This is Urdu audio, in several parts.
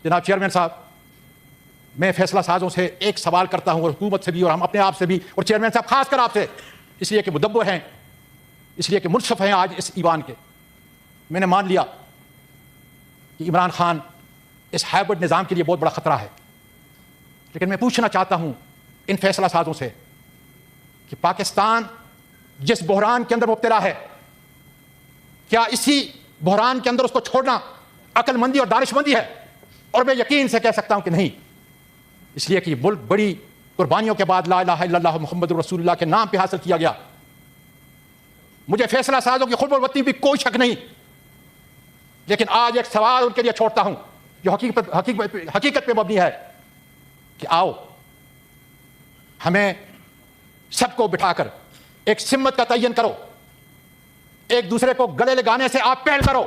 جناب چیئرمین صاحب، میں فیصلہ سازوں سے ایک سوال کرتا ہوں، اور حکومت سے بھی اور ہم اپنے آپ سے بھی، اور چیئرمین صاحب خاص کر آپ سے، اس لیے کہ مدبر ہیں، اس لیے کہ منصف ہیں آج اس ایوان کے۔ میں نے مان لیا کہ عمران خان اس ہائبرڈ نظام کے لیے بہت بڑا خطرہ ہے، لیکن میں پوچھنا چاہتا ہوں ان فیصلہ سازوں سے کہ پاکستان جس بحران کے اندر مبتلا ہے، کیا اسی بحران کے اندر اس کو چھوڑنا عقل مندی اور دانش مندی ہے؟ اور میں یقین سے کہہ سکتا ہوں کہ نہیں، اس لیے کہ یہ ملک بڑی قربانیوں کے بعد لا الہ الا اللہ محمد رسول اللہ کے نام پہ حاصل کیا گیا۔ مجھے فیصلہ سازوں کی خلب الوطنی بھی کوئی شک نہیں، لیکن آج ایک سوال ان کے لیے چھوڑتا ہوں جو حقیقت پہ مبنی ہے کہ آؤ ہمیں سب کو بٹھا کر ایک سمت کا تعین کرو، ایک دوسرے کو گلے لگانے سے آپ پہل کرو،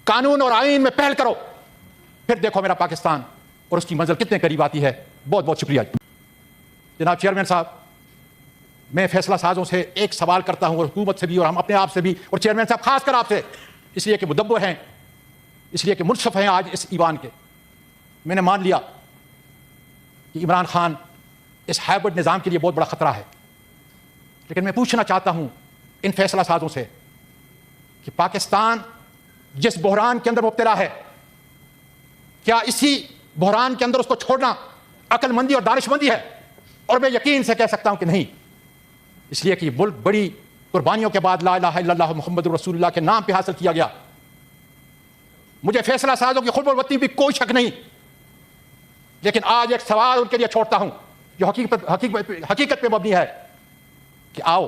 قانون اور آئین میں پہل کرو، پھر دیکھو میرا پاکستان اور اس کی منزل کتنے قریب آتی ہے۔ بہت بہت شکریہ جناب چیئرمین صاحب، میں فیصلہ سازوں سے ایک سوال کرتا ہوں، اور حکومت سے بھی اور ہم اپنے آپ سے بھی، اور چیئرمین صاحب خاص کر آپ سے، اس لیے کہ مدبر ہیں، اس لیے کہ منصف ہیں آج اس ایوان کے۔ میں نے مان لیا کہ عمران خان اس ہائبرڈ نظام کے لیے بہت بڑا خطرہ ہے، لیکن میں پوچھنا چاہتا ہوں ان فیصلہ سازوں سے کہ پاکستان جس بحران کے اندر مبتلا ہے، کیا اسی بحران کے اندر اس کو چھوڑنا عقل مندی اور دانش مندی ہے؟ اور میں یقین سے کہہ سکتا ہوں کہ نہیں، اس لیے کہ یہ ملک بڑی قربانیوں کے بعد لا الہ الا اللہ محمد رسول اللہ کے نام پہ حاصل کیا گیا۔ مجھے فیصلہ سازوں کی خلب الوطنی بھی کوئی شک نہیں، لیکن آج ایک سوال ان کے لیے چھوڑتا ہوں جو حقیقت پہ مبنی ہے کہ آؤ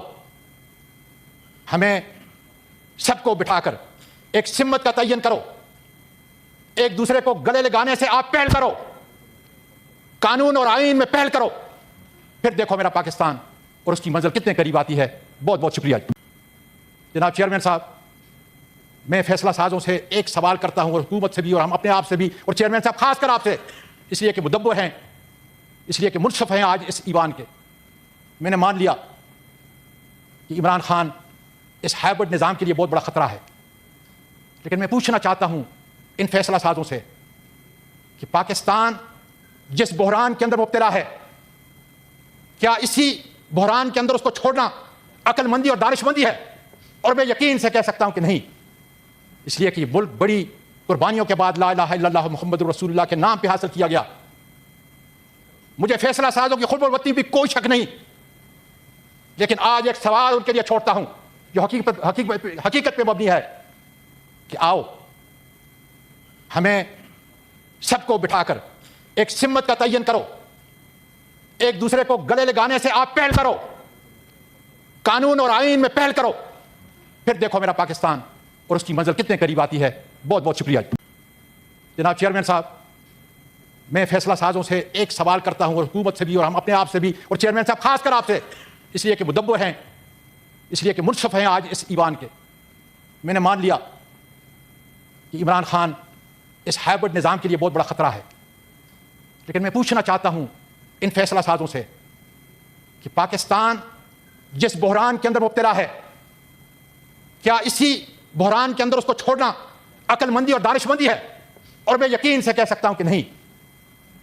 ہمیں سب کو بٹھا کر ایک سمت کا تعین کرو، ایک دوسرے کو گلے لگانے سے آپ پہل کرو، قانون اور آئین میں پہل کرو، پھر دیکھو میرا پاکستان اور اس کی منزل کتنے قریب آتی ہے۔ بہت بہت شکریہ جناب چیئرمین صاحب، میں فیصلہ سازوں سے ایک سوال کرتا ہوں، اور حکومت سے بھی اور ہم اپنے آپ سے بھی، اور چیئرمین صاحب خاص کر آپ سے، اس لیے کہ مدبر ہیں، اس لیے کہ منصف ہیں آج اس ایوان کے۔ میں نے مان لیا کہ عمران خان اس ہائبرڈ نظام کے لیے بہت بڑا خطرہ ہے، لیکن میں پوچھنا چاہتا ہوں ان فیصلہ سازوں سے کہ پاکستان جس بحران کے اندر مبتلا ہے، کیا اسی بحران کے اندر اس کو چھوڑنا عقل مندی اور دانش مندی ہے؟ اور میں یقین سے کہہ سکتا ہوں کہ نہیں، اس لیے کہ یہ ملک بڑی قربانیوں کے بعد لا الہ الا اللہ محمد رسول اللہ کے نام پہ حاصل کیا گیا۔ مجھے فیصلہ سازوں کی خلب الوطنی بھی کوئی شک نہیں، لیکن آج ایک سوال ان کے لیے چھوڑتا ہوں جو حقیقت پہ مبنی ہے کہ آؤ ہمیں سب کو بٹھا کر ایک سمت کا تعین کرو، ایک دوسرے کو گلے لگانے سے آپ پہل کرو، قانون اور آئین میں پہل کرو، پھر دیکھو میرا پاکستان اور اس کی منزل کتنے قریب آتی ہے۔ بہت بہت شکریہ جناب چیئرمین صاحب، میں فیصلہ سازوں سے ایک سوال کرتا ہوں، اور حکومت سے بھی اور ہم اپنے آپ سے بھی، اور چیئرمین صاحب خاص کر آپ سے، اس لیے کہ مدبر ہیں، اس لیے کہ منصف ہیں آج اس ایوان کے۔ میں نے مان لیا کہ عمران خان اس ہائبرڈ نظام کے لیے بہت بڑا خطرہ ہے، لیکن میں پوچھنا چاہتا ہوں ان فیصلہ سازوں سے کہ پاکستان جس بحران کے اندر مبتلا ہے، کیا اسی بحران کے اندر اس کو چھوڑنا عقل مندی اور دانش مندی ہے؟ اور میں یقین سے کہہ سکتا ہوں کہ نہیں،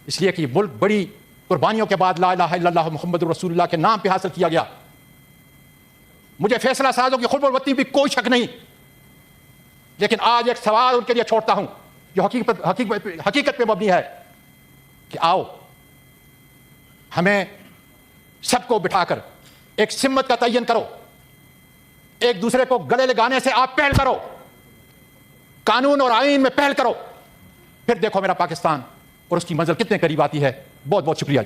اس لیے کہ یہ ملک بڑی قربانیوں کے بعد لا الہ الا اللہ محمد رسول اللہ کے نام پہ حاصل کیا گیا۔ مجھے فیصلہ سازوں کی خلب الوطنی بھی کوئی شک نہیں، لیکن آج ایک سوال ان کے لیے چھوڑتا ہوں جو حقیقت پہ مبنی ہے کہ آؤ ہمیں سب کو بٹھا کر ایک سمت کا تعین کرو، ایک دوسرے کو گلے لگانے سے آپ پہل کرو، قانون اور آئین میں پہل کرو، پھر دیکھو میرا پاکستان اور اس کی منزل کتنے قریب آتی ہے۔ بہت بہت شکریہ۔